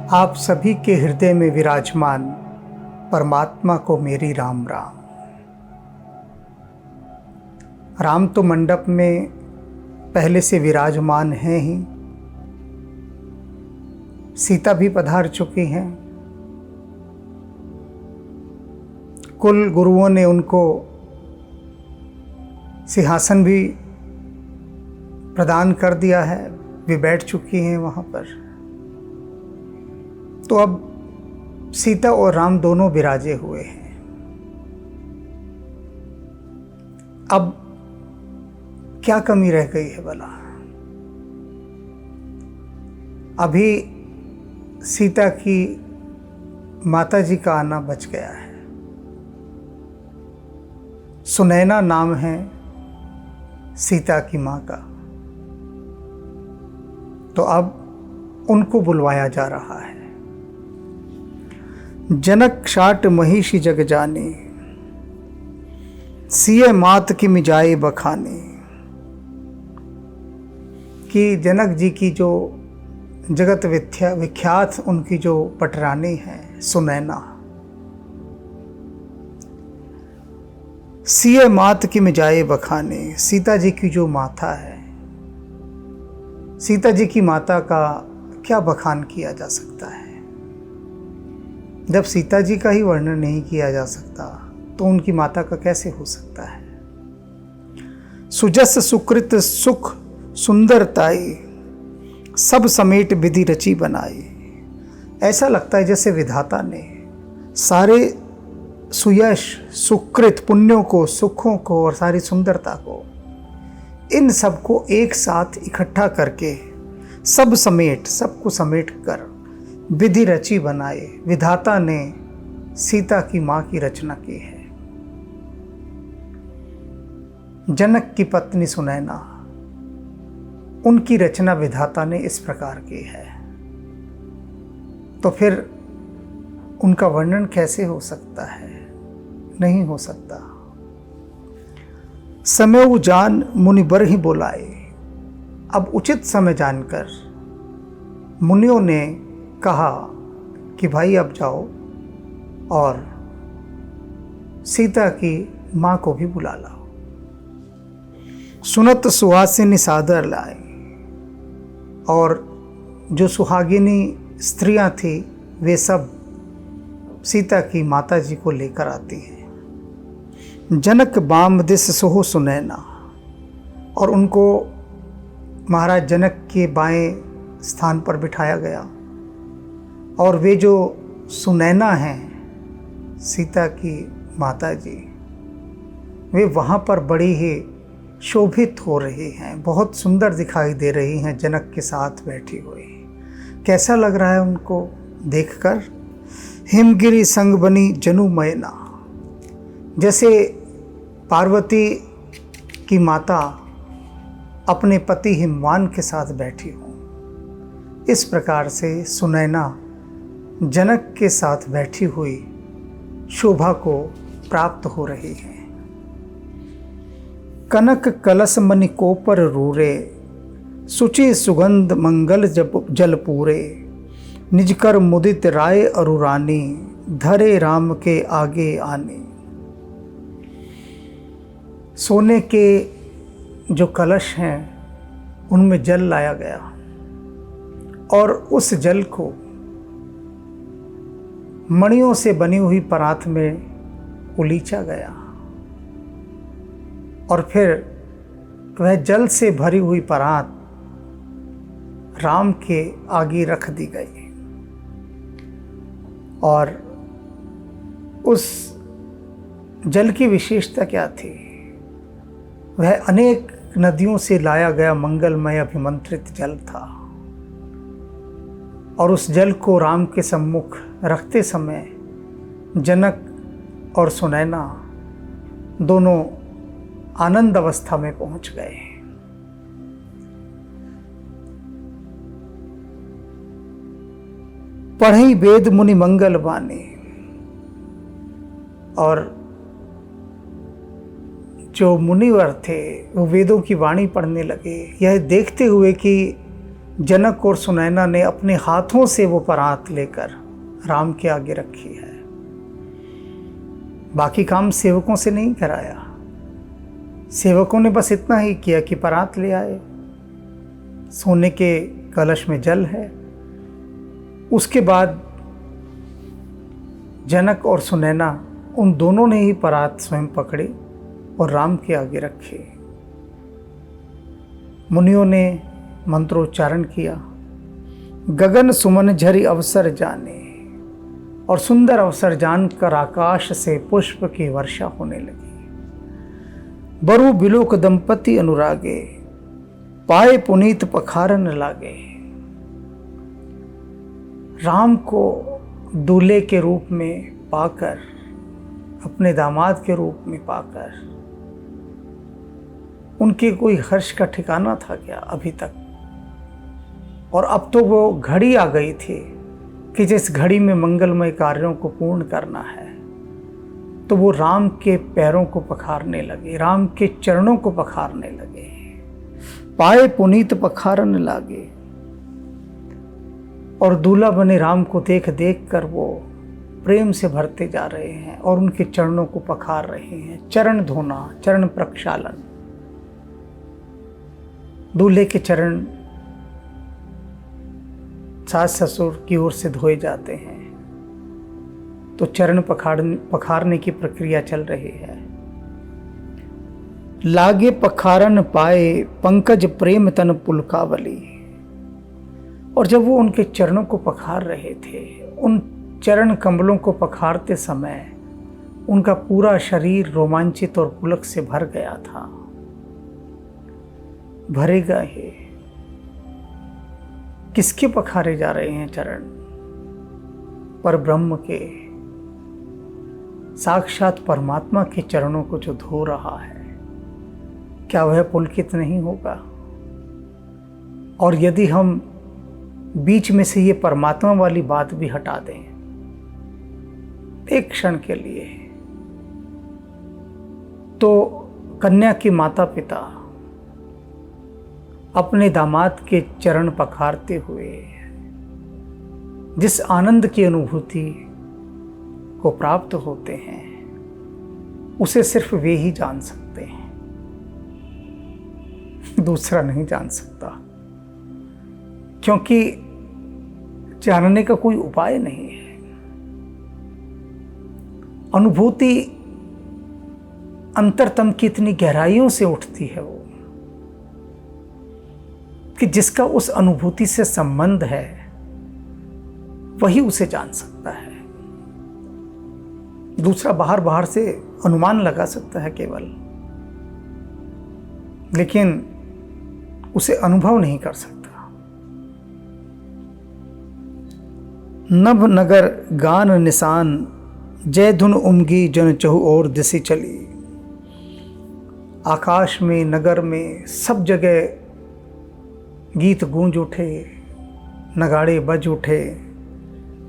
आप सभी के हृदय में विराजमान परमात्मा को मेरी राम राम। राम तो मंडप में पहले से विराजमान हैं ही, सीता भी पधार चुकी हैं। कुल गुरुओं ने उनको सिंहासन भी प्रदान कर दिया है, वे बैठ चुकी हैं वहाँ पर। तो अब सीता और राम दोनों विराजे हुए हैं। अब क्या कमी रह गई है भला? अभी सीता की माता जी का आना बच गया है। सुनैना नाम है सीता की माँ का, तो अब उनको बुलवाया जा रहा है। जनक शाट महिषी जग जाने, सिय मात की मिजाए बखाने। कि जनक जी की जो जगत विख्यात उनकी जो पटरानी है सुनैना, सिय मात की मिजाए बखाने, सीता जी की जो माता है, सीता जी की माता का क्या बखान किया जा सकता है? जब सीता जी का ही वर्णन नहीं किया जा सकता तो उनकी माता का कैसे हो सकता है? सुजस सुकृत सुख सुंदरताई, सब समेट विधि रची बनाई। ऐसा लगता है जैसे विधाता ने सारे सुयश सुकृत पुण्यों को, सुखों को और सारी सुंदरता को, इन सबको एक साथ इकट्ठा करके सबको समेट कर विधि रची बनाए विधाता ने सीता की माँ की रचना की है। जनक की पत्नी सुनैना, उनकी रचना विधाता ने इस प्रकार की है, तो फिर उनका वर्णन कैसे हो सकता है? नहीं हो सकता। समय जान मुनिबर ही बोलाए। अब उचित समय जानकर मुनियों ने कहा कि भाई अब जाओ और सीता की माँ को भी बुला लाओ। सुनत सुहासिनी सादर लाए, और जो सुहागिनी स्त्रियां थी वे सब सीता की माता जी को लेकर आती हैं। जनक बाम दिस सोहो सुनैना, और उनको महाराज जनक के बाएं स्थान पर बिठाया गया, और वे जो सुनैना हैं सीता की माता जी, वे वहाँ पर बड़ी ही शोभित हो रही हैं, बहुत सुंदर दिखाई दे रही हैं जनक के साथ बैठी हुई। कैसा लग रहा है उनको देखकर? हिमगिरी संग बनी जनु मयना, जैसे पार्वती की माता अपने पति हिमवान के साथ बैठी हों, इस प्रकार से सुनैना जनक के साथ बैठी हुई शोभा को प्राप्त हो रही है। कनक कलश मणि कोपर रूरे, सुचि सुगंध मंगल जल पूरे। निज कर मुदित राय अरुरानी, धरे राम के आगे आने। सोने के जो कलश हैं उनमें जल लाया गया, और उस जल को मणियों से बनी हुई परात में उलीचा गया, और फिर वह जल से भरी हुई परात राम के आगे रख दी गई। और उस जल की विशेषता क्या थी? वह अनेक नदियों से लाया गया मंगलमय अभिमंत्रित जल था, और उस जल को राम के सम्मुख रखते समय जनक और सुनैना दोनों आनंद अवस्था में पहुंच गए। पढ़ई वेद मुनि मंगल वाणी, और जो मुनिवर थे वो वेदों की वाणी पढ़ने लगे, यह देखते हुए कि जनक और सुनैना ने अपने हाथों से वो परात लेकर राम के आगे रखी है। बाकी काम सेवकों से नहीं कराया, सेवकों ने बस इतना ही किया कि परात ले आए, सोने के कलश में जल है। उसके बाद जनक और सुनैना उन दोनों ने ही परात स्वयं पकड़ी और राम के आगे रखे। मुनियों ने मंत्रोच्चारण किया। गगन सुमन झरि अवसर जाने, और सुंदर अवसर जानकर आकाश से पुष्प की वर्षा होने लगी। बरु बिलोक दंपति अनुरागे, पाए पुनीत पखारन लागे। राम को दूल्हे के रूप में पाकर, अपने दामाद के रूप में पाकर उनके कोई हर्ष का ठिकाना था क्या अभी तक? और अब तो वो घड़ी आ गई थी कि जिस घड़ी में मंगलमय कार्यों को पूर्ण करना है, तो वो राम के पैरों को पखारने लगे, राम के चरणों को पखारने लगे। पाए पुनीत पखारन लागे, और दूल्हा बने राम को देख देख कर वो प्रेम से भरते जा रहे हैं और उनके चरणों को पखार रहे हैं। चरण धोना, चरण प्रक्षालन। दूल्हे के चरण सास ससुर की ओर से धोए जाते हैं, तो चरण पखारने की प्रक्रिया चल रही है। लागे पखारन पाए पंकज प्रेम तन पुलकावली। और जब वो उनके चरणों को पखार रहे थे, उन चरण कमलों को पखारते समय उनका पूरा शरीर रोमांचित और पुलक से भर गया था। भरेगा ही। किसके पखारे जा रहे हैं चरण? पर ब्रह्म के, साक्षात परमात्मा के चरणों को जो धो रहा है, क्या वह पुलकित नहीं होगा? और यदि हम बीच में से ये परमात्मा वाली बात भी हटा दें एक क्षण के लिए, तो कन्या के माता पिता अपने दामाद के चरण पखारते हुए जिस आनंद की अनुभूति को प्राप्त होते हैं, उसे सिर्फ वे ही जान सकते हैं, दूसरा नहीं जान सकता। क्योंकि जानने का कोई उपाय नहीं है। अनुभूति अंतरतम की इतनी गहराइयों से उठती है वो, कि जिसका उस अनुभूति से संबंध है वही उसे जान सकता है। दूसरा बाहर बाहर से अनुमान लगा सकता है केवल, लेकिन उसे अनुभव नहीं कर सकता। नभ नगर गान निशान, जय धुन उमगी जन चहु और दिशि चली। आकाश में, नगर में, सब जगह गीत गूंज उठे, नगाड़े बज उठे,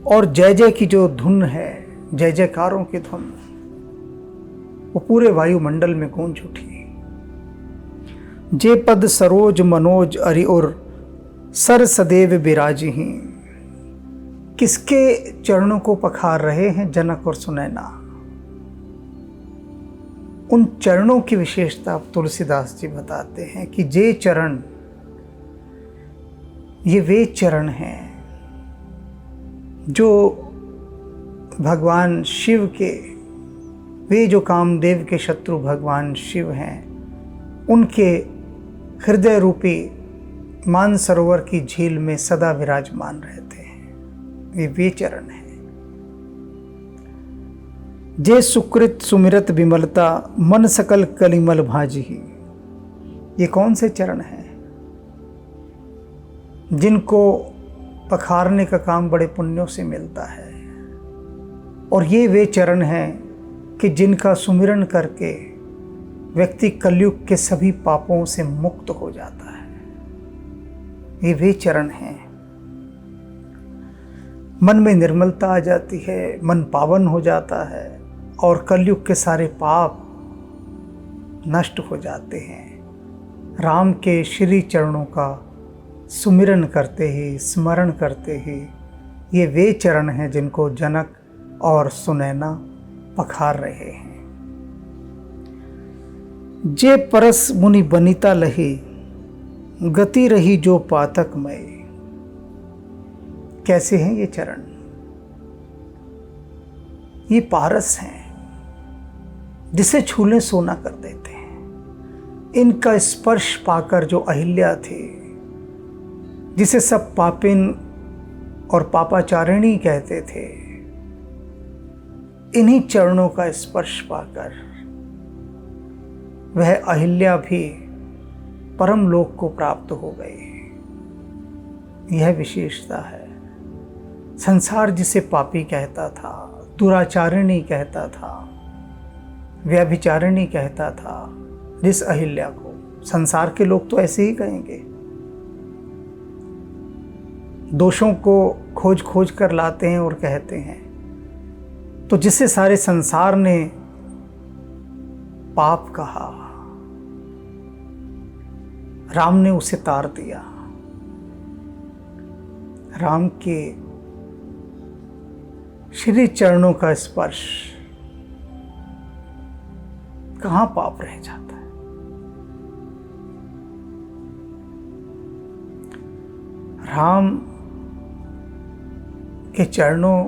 और जय जय की जो धुन है, जय जयकारों की धुन, वो पूरे वायुमंडल में गूंज उठी। जे पद सरोज मनोज अरि और सर सदैव विराजी। किसके चरणों को पखार रहे हैं जनक और सुनैना? उन चरणों की विशेषता तुलसीदास जी बताते हैं कि जे चरण, ये वे चरण हैं जो भगवान शिव के, वे जो कामदेव के शत्रु भगवान शिव हैं, उनके हृदय रूपी मानसरोवर की झील में सदा विराजमान रहते हैं। ये वे चरण हैं। जे सुकृत सुमिरत विमलता, मन सकल कलिमल भाजी। ये कौन से चरण हैं? जिनको पखारने का काम बड़े पुण्यों से मिलता है। और ये वे चरण हैं कि जिनका सुमिरन करके व्यक्ति कलयुग के सभी पापों से मुक्त हो जाता है। ये वे चरण हैं। मन में निर्मलता आ जाती है, मन पावन हो जाता है, और कलयुग के सारे पाप नष्ट हो जाते हैं। राम के श्री चरणों का सुमिरन करते ही, स्मरण करते ही, ये वे चरण हैं जिनको जनक और सुनैना पखार रहे हैं। जे परस मुनि बनिता लही, गति रही जो पातकमय। कैसे हैं ये चरण? ये पारस हैं, जिसे छूले सोना कर देते हैं। इनका स्पर्श पाकर जो अहिल्या थी, जिसे सब पापिन और पापाचारिणी कहते थे, इन्हीं चरणों का स्पर्श पाकर वह अहिल्या भी परम लोक को प्राप्त हो गई। यह विशेषता है। संसार जिसे पापी कहता था, दुराचारिणी कहता था, व्यभिचारिणी कहता था, जिस अहिल्या को संसार के लोग तो ऐसे ही कहेंगे। दोषों को खोज खोज कर लाते हैं और कहते हैं। तो जिसे सारे संसार ने पाप कहा, राम ने उसे तार दिया। राम के श्री चरणों का स्पर्श, कहां पाप रह जाता है। राम के चरणों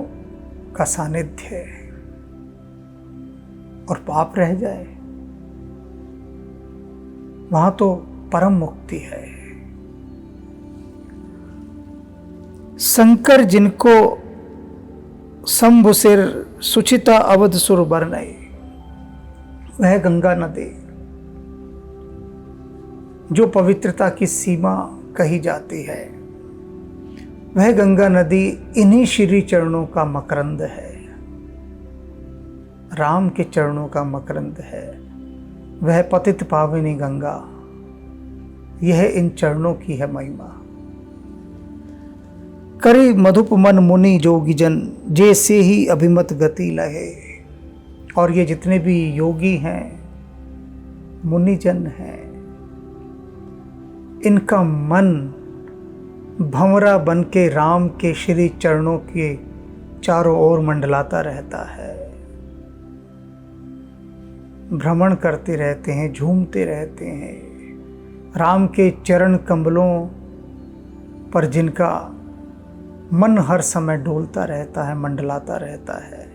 का सानिध्य और पाप रह जाए, वहां तो परम मुक्ति है। शंकर जिनको शंभु सिर सुचिता अवध सुर बरनई, वह गंगा नदी जो पवित्रता की सीमा कही जाती है, वह गंगा नदी इन्हीं श्री चरणों का मकरंद है। राम के चरणों का मकरंद है वह पतित पावनी गंगा। यह इन चरणों की है महिमा। करी मधुप मन मुनि जोगी जन, जैसे ही अभिमत गति लहे। और ये जितने भी योगी हैं, मुनिजन हैं, इनका मन भंवरा बन के राम के श्री चरणों के चारों ओर मंडलाता रहता है। भ्रमण करते रहते हैं, झूमते रहते हैं। राम के चरण कमलों पर जिनका मन हर समय डोलता रहता है, मंडलाता रहता है,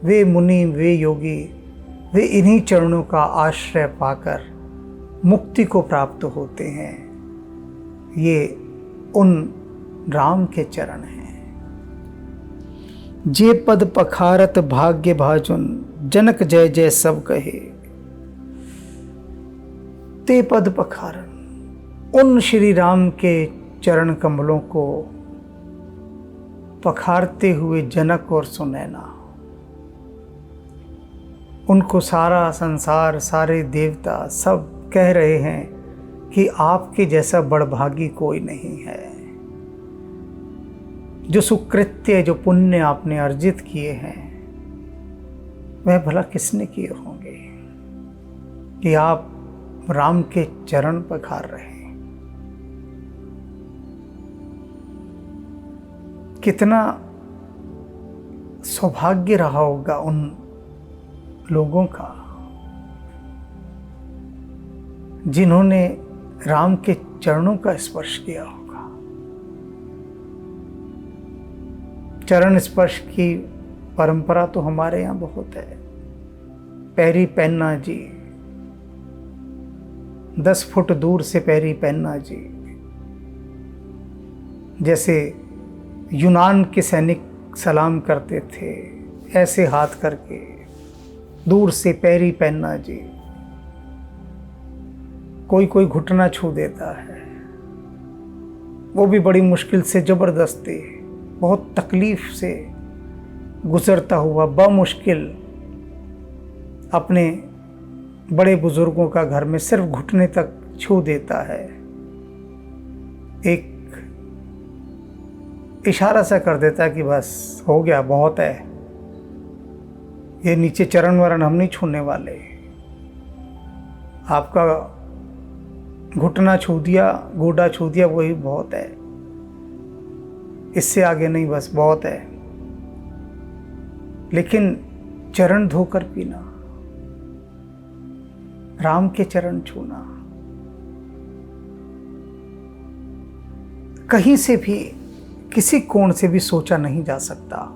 वे मुनि, वे योगी, वे इन्हीं चरणों का आश्रय पाकर मुक्ति को प्राप्त होते हैं। ये उन राम के चरण हैं। जे पद पखारत भाग्य भाजुन, जनक जय जय सब कहे। ते पद पखारन, उन श्री राम के चरण कमलों को पखारते हुए जनक और सुनैना, उनको सारा संसार, सारे देवता सब कह रहे हैं कि आपके जैसा बड़भागी कोई नहीं है। जो सुकृत्य, जो पुण्य आपने अर्जित किए हैं, वह भला किसने किए होंगे कि आप राम के चरण पखार रहे हैं। कितना सौभाग्य रहा होगा उन लोगों का जिन्होंने राम के चरणों का स्पर्श किया होगा। चरण स्पर्श की परंपरा तो हमारे यहाँ बहुत है। पैरी पहनना जी, 10 फुट दूर से पैरी पहनना जी। जैसे यूनान के सैनिक सलाम करते थे, ऐसे हाथ करके दूर से पैरी पहनना जी। कोई कोई घुटना छू देता है, वो भी बड़ी मुश्किल से, ज़बरदस्ती, बहुत तकलीफ से गुजरता हुआ बमुश्किल अपने बड़े बुजुर्गों का घर में सिर्फ घुटने तक छू देता है। एक इशारा सा कर देता है कि बस हो गया, बहुत है, ये नीचे चरण वरण हम नहीं छूने वाले। आपका घुटना छू दिया, गोडा छू दिया, वही बहुत है, इससे आगे नहीं, बस बहुत है। लेकिन चरण धोकर पीना, राम के चरण छूना, कहीं से भी किसी कोण से भी सोचा नहीं जा सकता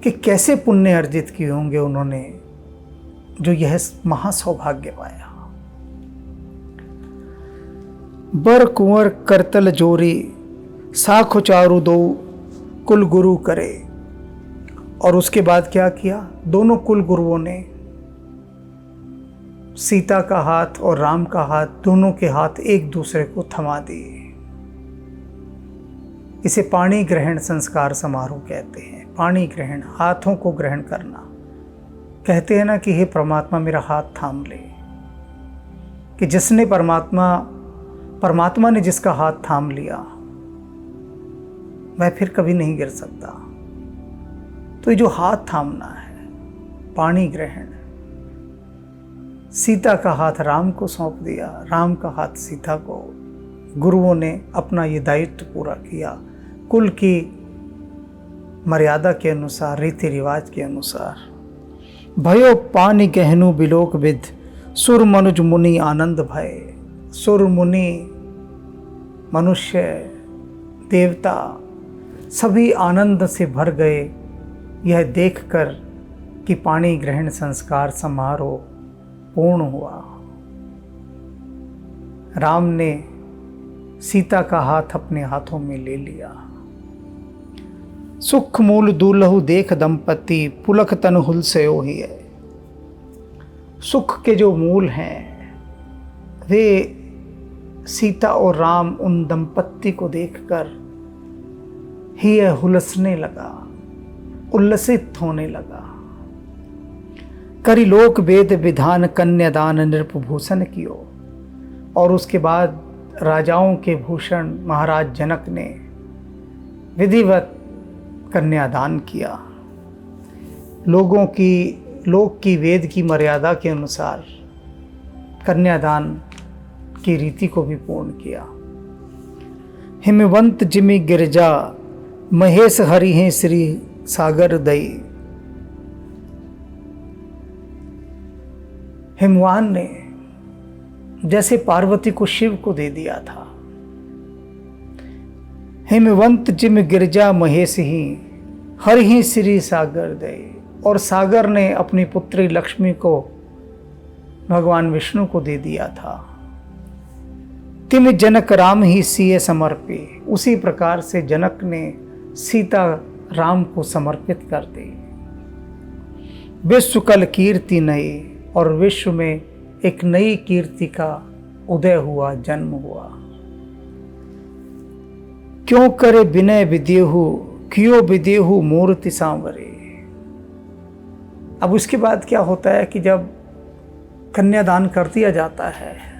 कि कैसे पुण्य अर्जित किए होंगे उन्होंने जो यह महासौभाग्य पाया। बर कुंवर करतल जोरी, साख चारु दो कुल गुरु करे। और उसके बाद क्या किया, दोनों कुल गुरुओं ने सीता का हाथ और राम का हाथ, दोनों के हाथ एक दूसरे को थमा दिए। इसे पाणी ग्रहण संस्कार समारोह कहते हैं। पाणी ग्रहण, हाथों को ग्रहण करना। कहते हैं ना कि हे परमात्मा मेरा हाथ थाम ले, कि जिसने परमात्मा ने जिसका हाथ थाम लिया वह फिर कभी नहीं गिर सकता। तो ये जो हाथ थामना है, पाणी ग्रहण, सीता का हाथ राम को सौंप दिया, राम का हाथ सीता को। गुरुओं ने अपना ये दायित्व पूरा किया, कुल की मर्यादा के अनुसार, रीति रिवाज के अनुसार। भयो पानी गहनु बिलोक विद, सुर मनुज मुनि आनंद भय। सुर मुनि, मनुष्य, देवता सभी आनंद से भर गए यह देखकर कि पाणी ग्रहण संस्कार समारोह पूर्ण हुआ। राम ने सीता का हाथ अपने हाथों में ले लिया। सुख मूल दूल्हु देख दंपति, पुलक तन हुल से ही है। सुख के जो मूल हैं वे सीता और राम, उन दंपत्ति को देखकर ही यह हुलसने लगा, उल्लसित होने लगा। करी लोक वेद विधान, कन्यादान नृपभूषण कियो। और उसके बाद राजाओं के भूषण महाराज जनक ने विधिवत कन्यादान किया। लोक की वेद की मर्यादा के अनुसार कन्यादान की रीति को भी पूर्ण किया। हिमवंत जिमि गिरजा, महेश हरि हैं श्री सागर दई। हिमवान ने जैसे पार्वती को शिव को दे दिया था। हिमवंत जिम गिरजा महेश ही, हर ही श्री सागर दे। और सागर ने अपनी पुत्री लक्ष्मी को भगवान विष्णु को दे दिया था। तिम जनक राम ही सिए समर्पे। उसी प्रकार से जनक ने सीता राम को समर्पित कर दी। विश्व कल कीर्ति नई, और विश्व में एक नई कीर्ति का उदय हुआ, जन्म हुआ। क्यों करे विनय विदेहु, क्यों विदेहु मूर्ति सांवरे। अब उसके बाद क्या होता है कि जब कन्यादान कर दिया जाता है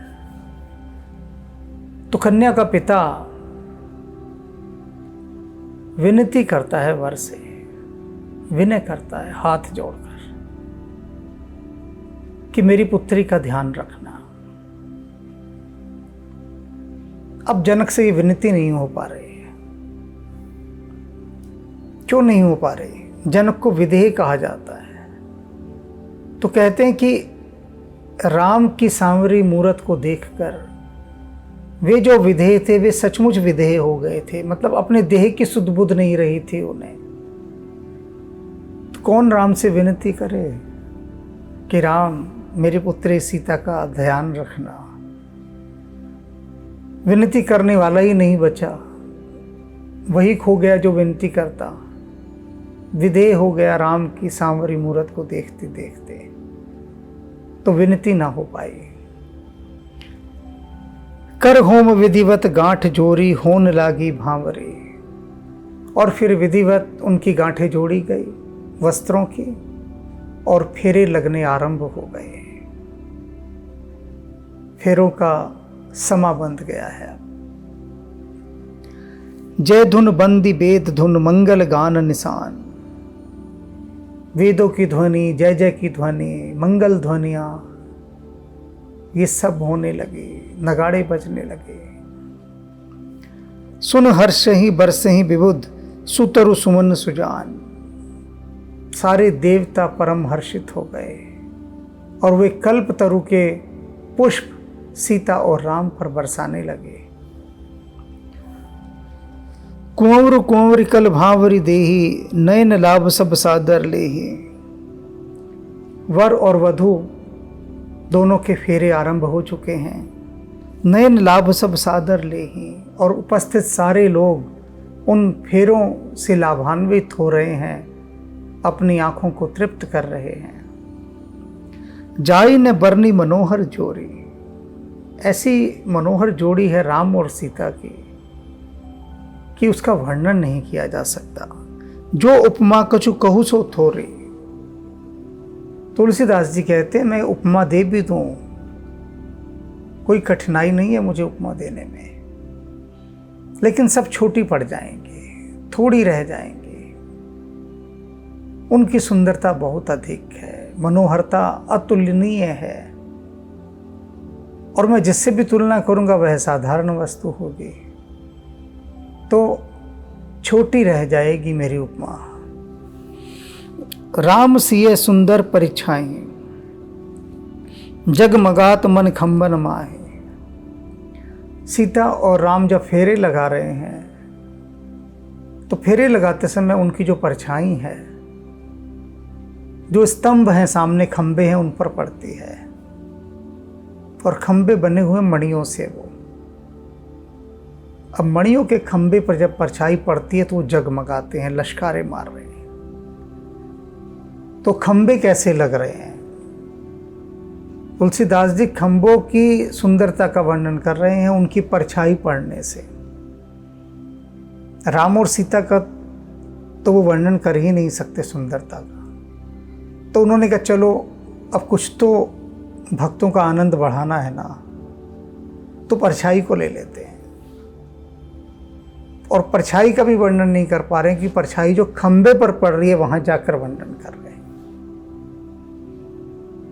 तो कन्या का पिता विनती करता है वर से, विनय करता है हाथ जोड़कर कि मेरी पुत्री का ध्यान रखना। अब जनक से ये विनती नहीं हो पा रही है। क्यों नहीं हो पा रही? जनक को विधेय कहा जाता है। तो कहते हैं कि राम की सांवरी मूरत को देखकर वे जो विधेय थे वे सचमुच विधेय हो गए थे। मतलब अपने देह की सुध बुध नहीं रही थी उन्हें। तो कौन राम से विनती करे कि राम मेरी पुत्री सीता का ध्यान रखना। विनती करने वाला ही नहीं बचा, वही खो गया जो विनती करता। विधेय हो गया राम की सांवरी मूरत को देखते देखते, तो विनती ना हो पाई। कर होम विधिवत गांठ जोरी, होन लागी भांवरे। और फिर विधिवत उनकी गांठें जोड़ी गई वस्त्रों की, और फेरे लगने आरंभ हो गए। फेरों का समा बंध गया है। जय धुन बंदी वेद धुन, मंगल गान निशान। वेदों की ध्वनि, जय जय की ध्वनि, मंगल ध्वनियाँ ये सब होने लगे, नगाड़े बजने लगे। सुन हर्ष ही बरस ही विबुध, सुतरु सुमन सुजान। सारे देवता परम हर्षित हो गए और वे कल्प तरु के पुष्प सीता और राम पर बरसाने लगे। कुंवर कुंवरी कल भावरी देही, नयन लाभ सब सादर लेही। वर और वधू दोनों के फेरे आरंभ हो चुके हैं। नयन लाभ सब सादर लेही, और उपस्थित सारे लोग उन फेरों से लाभान्वित हो रहे हैं, अपनी आंखों को तृप्त कर रहे हैं। जाई ने बरनी मनोहर जोड़ी, ऐसी मनोहर जोड़ी है राम और सीता की कि उसका वर्णन नहीं किया जा सकता। जो उपमा कछु कहू सो थोरी। तुलसीदास जी कहते हैं मैं उपमा दे भी दूं, कोई कठिनाई नहीं है मुझे उपमा देने में, लेकिन सब छोटी पड़ जाएंगे, थोड़ी रह जाएंगे। उनकी सुंदरता बहुत अधिक है, मनोहरता अतुलनीय है, और मैं जिससे भी तुलना करूंगा वह साधारण वस्तु होगी, तो छोटी रह जाएगी मेरी उपमा। राम सिए सुंदर परिछाई, जगमगात मन खंबन माहे। सीता और राम जब फेरे लगा रहे हैं तो फेरे लगाते समय उनकी जो परछाई है, जो स्तंभ हैं सामने, खंबे हैं, उन पर पड़ती है, और खंबे बने हुए मणियों से। वो अब मणियों के खंबे पर जब परछाई पड़ती है तो वो जगमगाते हैं, लश्कारे मार रहे हैं। तो खंबे कैसे लग रहे हैं? तुलसीदास जी खंबों की सुंदरता का वर्णन कर रहे हैं उनकी परछाई पड़ने से। राम और सीता का तो वो वर्णन कर ही नहीं सकते सुंदरता का, तो उन्होंने कहा चलो अब कुछ तो भक्तों का आनंद बढ़ाना है ना, तो परछाई को ले लेते हैं। और परछाई का भी वर्णन नहीं कर पा रहे हैं कि परछाई जो खंबे पर पड़ रही है वहां जाकर वर्णन कर रहे हैं।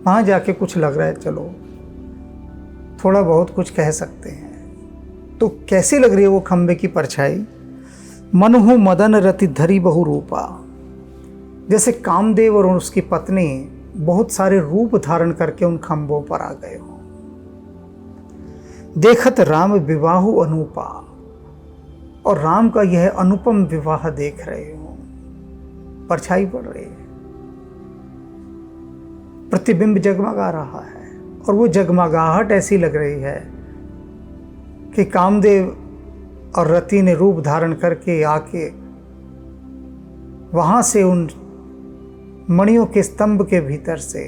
वहां जाके कुछ लग रहा है, चलो थोड़ा बहुत कुछ कह सकते हैं। तो कैसी लग रही है वो खंबे की परछाई? मनहु मदन रति धरी बहु रूपा, जैसे कामदेव और उसकी पत्नी बहुत सारे रूप धारण करके उन खंभों पर आ गए हो। देखत राम विवाहु अनुपा, और राम का यह अनुपम विवाह देख रहे हो। परछाई पड़ रही है, प्रतिबिंब जगमगा रहा है, और वो जगमगाहट ऐसी लग रही है कि कामदेव और रति ने रूप धारण करके आके वहां से उन मणियों के स्तंभ के भीतर से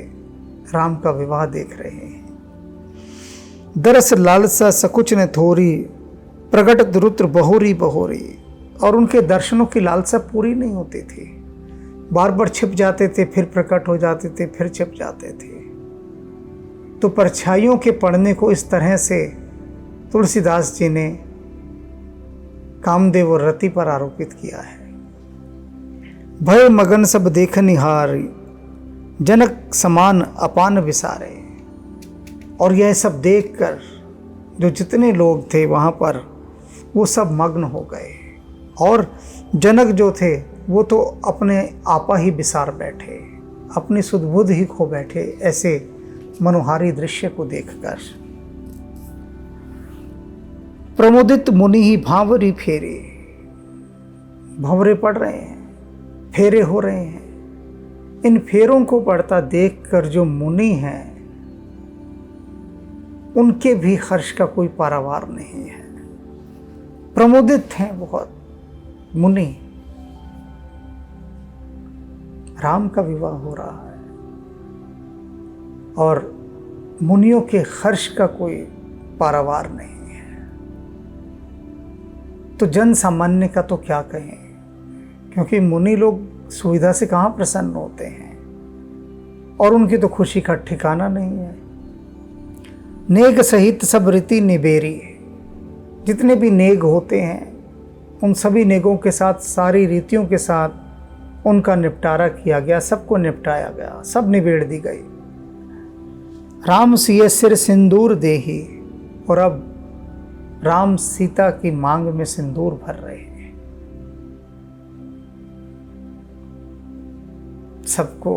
राम का विवाह देख रहे हैं। दरस लालसा सकुच ने थोरी, प्रगट रुद्र बहोरी बहोरी, और उनके दर्शनों की लालसा पूरी नहीं होती थी। बार बार छिप जाते थे, फिर प्रकट हो जाते थे, फिर छिप जाते थे। तो परछाइयों के पड़ने को इस तरह से तुलसीदास जी ने कामदेव और रति पर आरोपित किया है। भय मगन सब देख निहारी, जनक समान अपान विसारे। और यह सब देखकर जो जितने लोग थे वहाँ पर वो सब मग्न हो गए, और जनक जो थे वो तो अपने आपा ही विसार बैठे, अपनी सुधबुध ही खो बैठे ऐसे मनोहारी दृश्य को देखकर। प्रमोदित मुनि ही भावरी फेरे, भंवरे पड़ रहे हैं, फेरे हो रहे हैं। इन फेरों को पड़ता देखकर जो मुनि हैं उनके भी हर्ष का कोई पारावार नहीं है। प्रमोदित हैं बहुत मुनि, राम का विवाह हो रहा है और मुनियों के हर्ष का कोई पारावार नहीं है। तो जन सामान्य का तो क्या कहें, क्योंकि मुनि लोग सुविधा से कहाँ प्रसन्न होते हैं और उनकी तो खुशी का ठिकाना नहीं है। नेग सहित सब रीति निबेरी, जितने भी नेग होते हैं उन सभी नेगों के साथ, सारी रीतियों के साथ उनका निपटारा किया गया, सबको निपटाया गया, सब निबेड़ दी गई। राम सिय सिर सिंदूर देही, और अब राम सीता की मांग में सिंदूर भर रहे हैं। सबको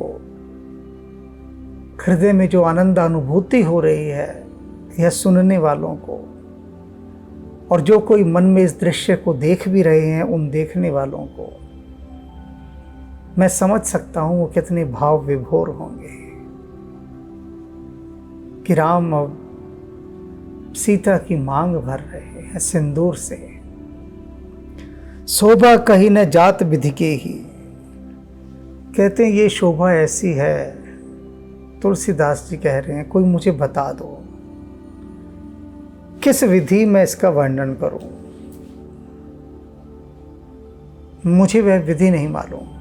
हृदय में जो आनंद अनुभूति हो रही है, यह सुनने वालों को, और जो कोई मन में इस दृश्य को देख भी रहे हैं, उन देखने वालों को मैं समझ सकता हूं वो कितने भाव विभोर होंगे कि राम अब सीता की मांग भर रहे हैं सिंदूर से। शोभा कहीं न जात विधि के ही, कहते हैं ये शोभा ऐसी है, तुलसीदास जी कह रहे हैं, कोई मुझे बता दो किस विधि में इसका वर्णन करूं, मुझे वह विधि नहीं मालूम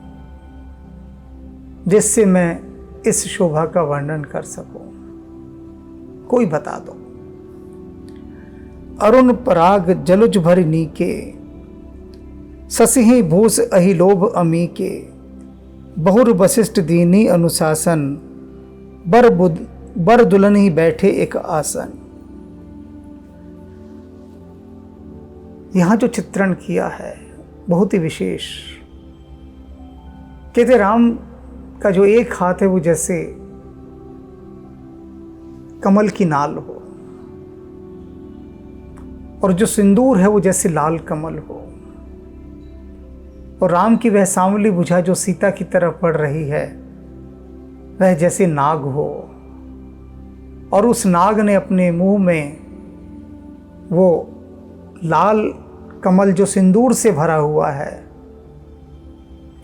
जिससे मैं इस शोभा का वर्णन कर सकूं, कोई बता दो। अरुण पराग जलुज भर नीके, ससिही भूस अहि लोभ अमी के, बहुर वशिष्ठ दीनी अनुशासन, बर दुल्हन ही बैठे एक आसन। यहां जो चित्रण किया है बहुत ही विशेष। कहते राम का जो एक हाथ है वो जैसे कमल की नाल हो, और जो सिंदूर है वो जैसे लाल कमल हो, और राम की वह सांवली भुजा जो सीता की तरफ पड़ रही है वह जैसे नाग हो, और उस नाग ने अपने मुंह में वो लाल कमल जो सिंदूर से भरा हुआ है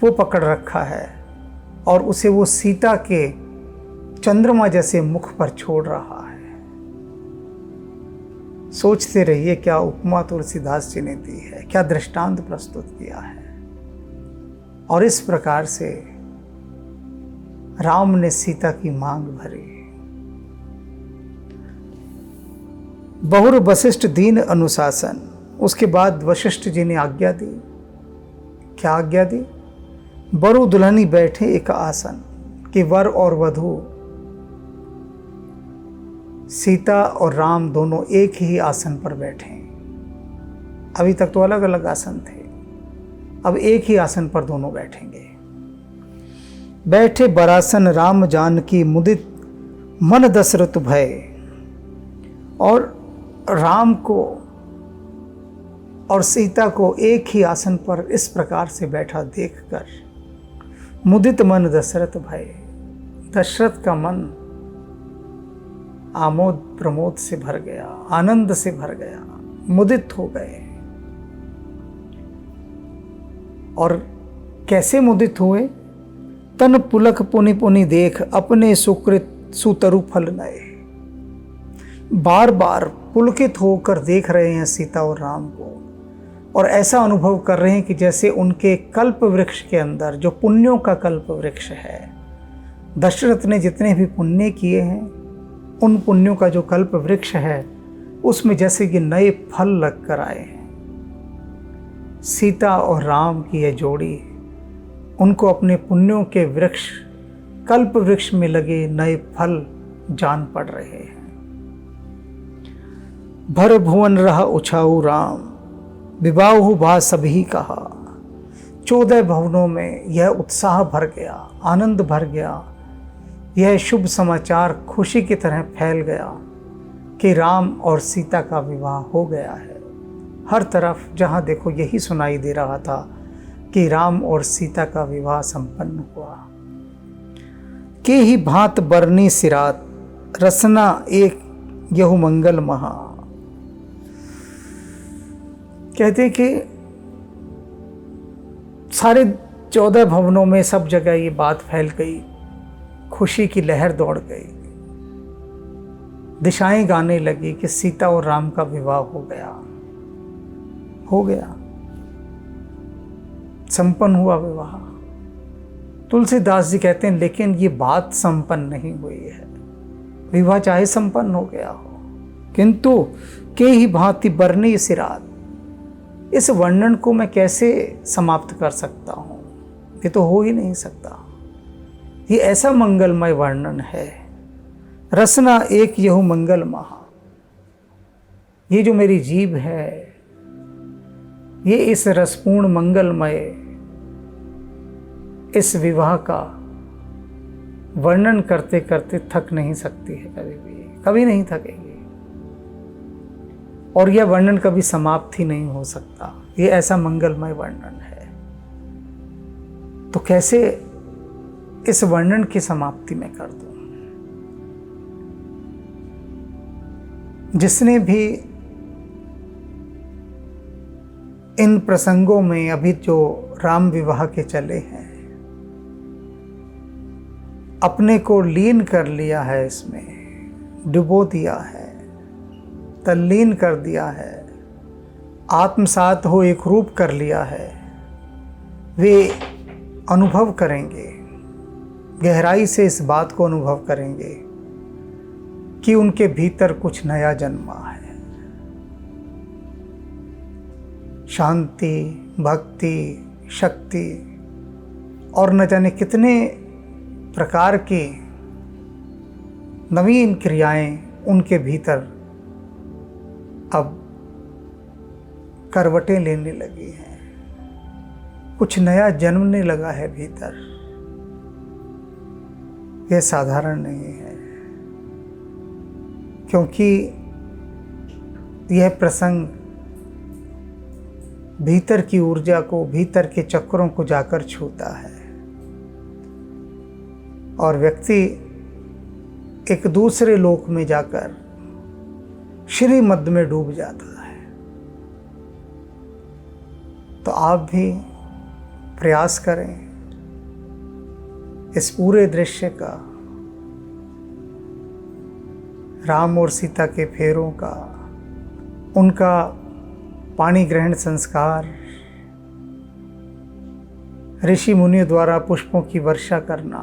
वो पकड़ रखा है, और उसे वो सीता के चंद्रमा जैसे मुख पर छोड़ रहा है। सोचते रहिए क्या उपमा तुलसीदास जी ने दी है, क्या दृष्टांत प्रस्तुत किया है। और इस प्रकार से राम ने सीता की मांग भरी। बहुर वशिष्ठ दीन अनुशासन, उसके बाद वशिष्ठ जी ने आज्ञा दी। क्या आज्ञा दी? बरु दुल्हनी बैठे एक आसन, कि वर और वधू सीता और राम दोनों एक ही आसन पर बैठे। अभी तक तो अलग अलग आसन थे, अब एक ही आसन पर दोनों बैठेंगे। बैठे बरासन राम जानकी, मुदित मन दशरथ भय। और राम को और सीता को एक ही आसन पर इस प्रकार से बैठा देखकर मुदित मन दशरथ भय, दशरथ का मन आमोद प्रमोद से भर गया, आनंद से भर गया, मुदित हो गए। और कैसे मुदित हुए? तन पुलक पुनि पुनि देख, अपने सुकृत सुतरु फल नए। बार बार पुलकित होकर देख रहे हैं सीता और राम को, और ऐसा अनुभव कर रहे हैं कि जैसे उनके कल्प वृक्ष के अंदर, जो पुण्यों का कल्प वृक्ष है, दशरथ ने जितने भी पुण्य किए हैं उन पुण्यों का जो कल्प वृक्ष है उसमें जैसे कि नए फल लग कर आए हैं। सीता और राम की यह जोड़ी उनको अपने पुण्यों के वृक्ष, कल्प वृक्ष में लगे नए फल जान पड़ रहे हैं। भर भुवन रहा उछाऊ राम, विवाहु भा सभी कहा। 14 भवनों में यह उत्साह भर गया, आनंद भर गया, यह शुभ समाचार खुशी की तरह फैल गया कि राम और सीता का विवाह हो गया है। हर तरफ जहाँ देखो यही सुनाई दे रहा था कि राम और सीता का विवाह संपन्न हुआ। के ही भांत बरनी सिरात, रसना एक यहु मंगल महा। कहते कि सारे 14 भवनों में सब जगह ये बात फैल गई, खुशी की लहर दौड़ गई, दिशाएं गाने लगी कि सीता और राम का विवाह हो गया, संपन्न हुआ विवाह। तुलसीदास जी कहते हैं लेकिन ये बात संपन्न नहीं हुई है। विवाह चाहे संपन्न हो गया हो, किंतु के ही भांति बरनी सिरात, इस वर्णन को मैं कैसे समाप्त कर सकता हूँ? ये तो हो ही नहीं सकता। ये ऐसा मंगलमय वर्णन है। रसना एक यहु मंगल महा। ये जो मेरी जीभ है, ये इस रसपूर्ण मंगलमय इस विवाह का वर्णन करते करते थक नहीं सकती है, कभी नहीं थकेगी। और यह वर्णन कभी समाप्त ही नहीं हो सकता। ये ऐसा मंगलमय वर्णन है। तो कैसे इस वर्णन की समाप्ति में कर दूं? जिसने भी इन प्रसंगों में अभी जो राम विवाह के चले हैं, अपने को लीन कर लिया है, इसमें डुबो दिया है, तल्लीन कर दिया है, आत्मसात हो एक रूप कर लिया है, वे अनुभव करेंगे, गहराई से इस बात को अनुभव करेंगे कि उनके भीतर कुछ नया जन्मा है। शांति, भक्ति, शक्ति और न जाने कितने प्रकार की नवीन क्रियाएं उनके भीतर अब करवटें लेने लगी हैं। कुछ नया जन्मने लगा है भीतर। यह साधारण नहीं है, क्योंकि यह प्रसंग भीतर की ऊर्जा को, भीतर के चक्रों को जाकर छूता है और व्यक्ति एक दूसरे लोक में जाकर श्रीमद् में डूब जाता है। तो आप भी प्रयास करें इस पूरे दृश्य का, राम और सीता के फेरों का, उनका पाणी ग्रहण संस्कार, ऋषि मुनियों द्वारा पुष्पों की वर्षा करना,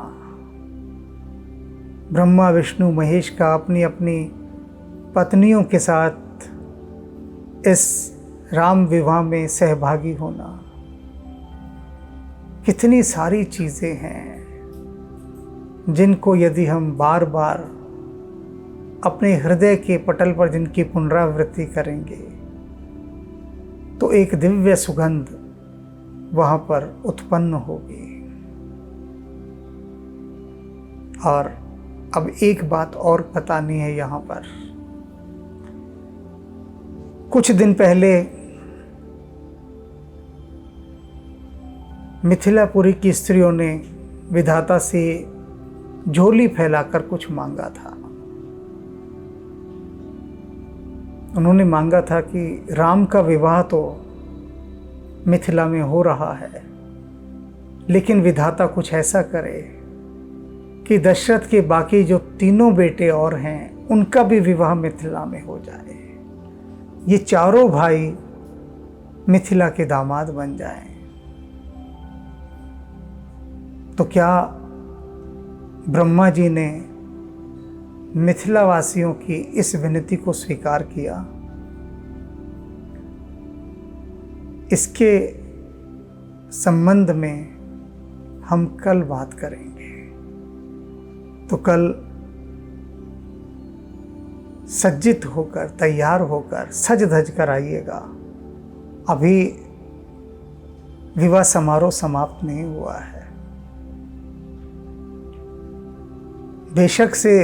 ब्रह्मा विष्णु महेश का अपनी अपनी पत्नियों के साथ इस राम विवाह में सहभागी होना, कितनी सारी चीज़ें हैं जिनको यदि हम बार बार अपने हृदय के पटल पर जिनकी पुनरावृत्ति करेंगे तो एक दिव्य सुगंध वहाँ पर उत्पन्न होगी। और अब एक बात और बतानी है यहाँ पर। कुछ दिन पहले मिथिलापुरी की स्त्रियों ने विधाता से झोली फैलाकर कुछ मांगा था। उन्होंने मांगा था कि राम का विवाह तो मिथिला में हो रहा है, लेकिन विधाता कुछ ऐसा करे कि दशरथ के बाकी जो तीनों बेटे और हैं उनका भी विवाह मिथिला में हो जाए। ये चारों भाई मिथिला के दामाद बन जाएं। तो क्या ब्रह्मा जी ने मिथिला वासियों की इस विनती को स्वीकार किया? इसके संबंध में हम कल बात करेंगे। तो कल सज्जित होकर, तैयार होकर, सज धज कर आइएगा। अभी विवाह समारोह समाप्त नहीं हुआ है। बेशक से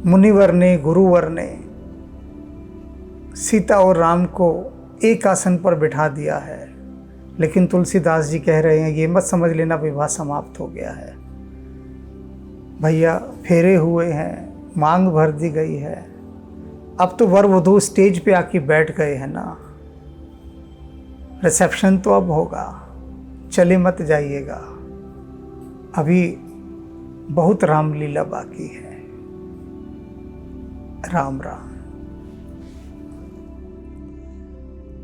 मुनिवर ने, गुरुवर ने सीता और राम को एक आसन पर बिठा दिया है, लेकिन तुलसीदास जी कह रहे हैं ये मत समझ लेना विवाह समाप्त हो गया है। भैया फेरे हुए हैं, मांग भर दी गई है, अब तो वर वधू स्टेज पे आके बैठ गए हैं ना, रिसेप्शन तो अब होगा, चले मत जाइएगा, अभी बहुत रामलीला बाकी है। राम राम।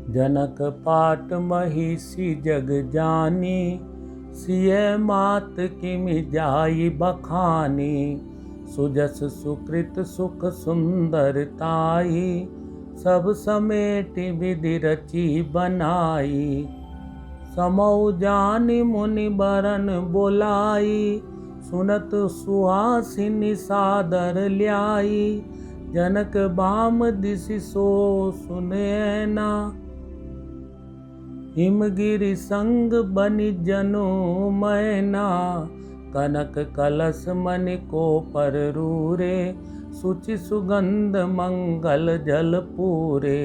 जनक पाट महिषी जग जानी, सिय मात किमि जाई बखानी। सुजस सुकृत सुख सुंदरताई, सब समेटि विधि रची बनाई। समौ जानि मुनि बरन बोलाई, सुनत सुहासिनी सादर ल्याई, जनक बाम दिसि सो सुनैना। हिमगिरि संग बनि जनु मैना, कनक कलश मनि को पर रूरे। सुचि सुगंध मंगल जल पूरे,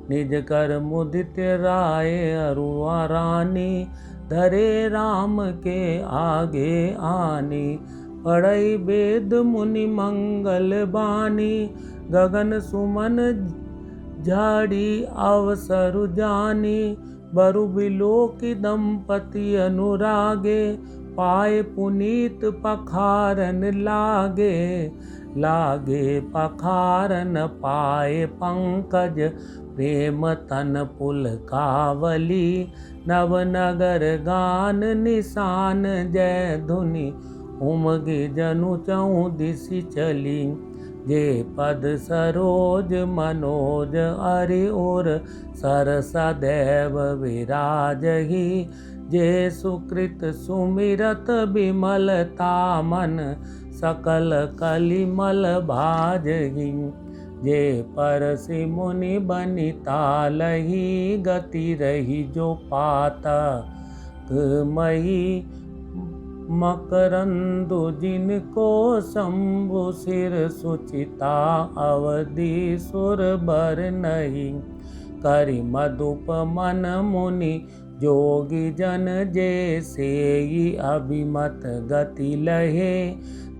निज कर मुदित राय अरुआ रानी। धरे राम के आगे आनी, पढ़ई वेद मुनि मंगल बानी। गगन सुमन झाड़ी अवसर जानी, बरु बिलोकी दंपति अनुरागे। पाए पुनीत पखारन लागे, लागे पखारन पाए पंकज। प्रेम तन पुलकावली, नवनगर गान निशान जय धुनि। उमगे जनु चहु दिशि चली, जे पद सरोज मनोज अरि उर। सरस दैव विराजहि, जे सुकृत सुमिरत विमलता मन। सकल कलिमल भाजहि, जे परसि मुनि बनिता लही। गति रही जो पातक मही, मकरंदु जिनको शंभु सिर। सुचिता अवधि सुर बर नहीं, करि मधुप मन मुनि जोगी जन। जे सेई अभिमत गति लहे,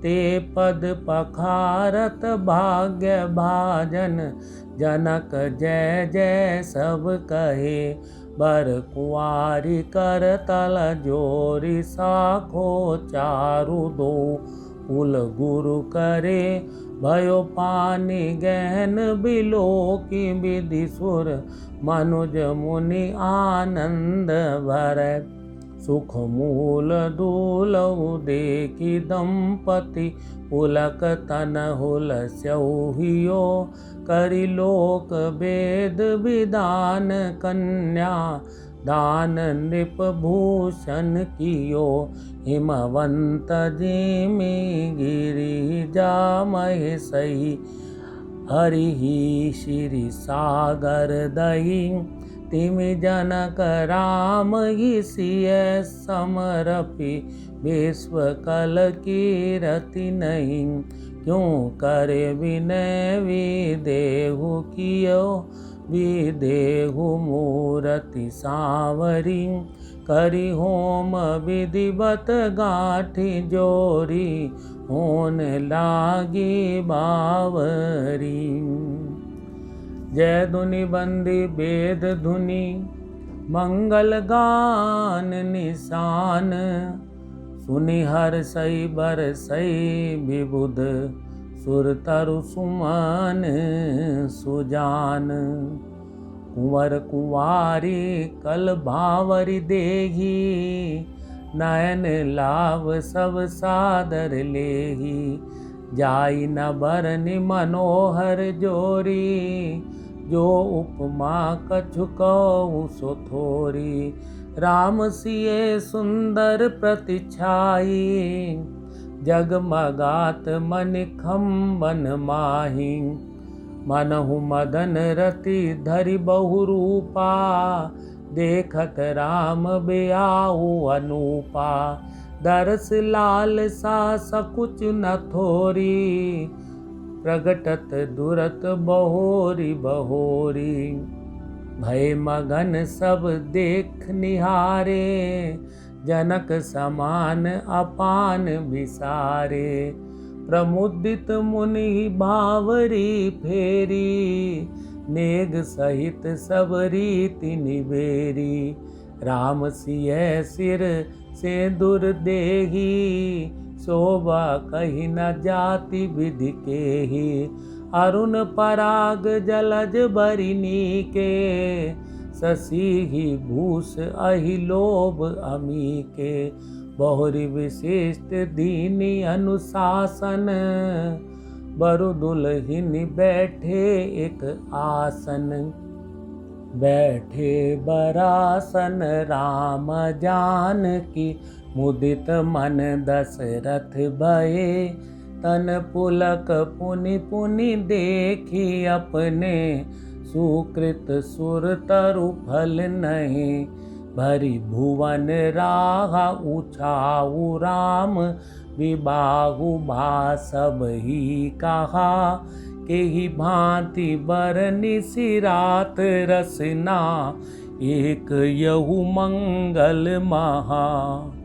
ते पद पखारत भाग्य भाजन। जनक जय जय सब कहे, बर कुआरी कर तल जोरी। साखो चारु दो कुल गुरु करे, भयो पानी गहन बिलोकी विधि सुर। मनुज मुनि आनंद भरै, सुख मूल दूलहु देखी दंपति। पुलक तन हुलस्यौ करि लोक वेद विधान। कन्या दान नृप भूषण कियो, हिमवंत जिमि गिरिजा महेशहि। हरिहि श्री सागर दहि, तिमि जनक राम ही सिय समरपि। विश्व कल की रति नहीं, क्यों करे विनय विदेहु कियो। विदेहु मूरति सांवरी, करि होम विधिवत गांठी जोरी। होन लागी बावरी, जय धुनि बंदी वेद धुनि। मंगल गान निशान, सुनि हर्षै बरसै विबुध। सुर तरु सुमन सुजान, कुंवर कुंवारी कल भावरी देही। नयन लाभ सब सादर लेही, जाई न बरनि मनोहर जोरी। जो उपमा कछु कहु सो थोरी, राम सिए सुंदर प्रतिछाई। जगमगात मनिखम बन माही, मनहु मदन रति धरि बहु रूपा। देखत राम बेआऊ अनूपा, दरस लाल सा सकुच न थोरी। प्रगटत दुरत बहोरी बहोरी, भय मगन सब देख निहारे। जनक समान अपान विसारे, प्रमुदित मुनि भावरी फेरी। नेग सहित सब रीति निबेरी, राम सिय सिर से दूर देही। शोभा कही न जाति विधि केहि, अरुण पराग जलज बरिनी के। शशि भूष अहि लोभ अमी के, बहुरी विशिष्ट दीनी अनुशासन। बरु दुलहिनी बैठे एक आसन, बैठे बरासन राम जानकी। मुदित मन दशरथ भये, तन पुलक पुनि पुनि देखी अपने, सुकृत सुर तरु फल नहीं, भरी भुवन राहा उछाऊ राम, विबाहु भा सब ही कहा, के ही भांति बरनि सिरात रसना, एक यहु मंगल महा।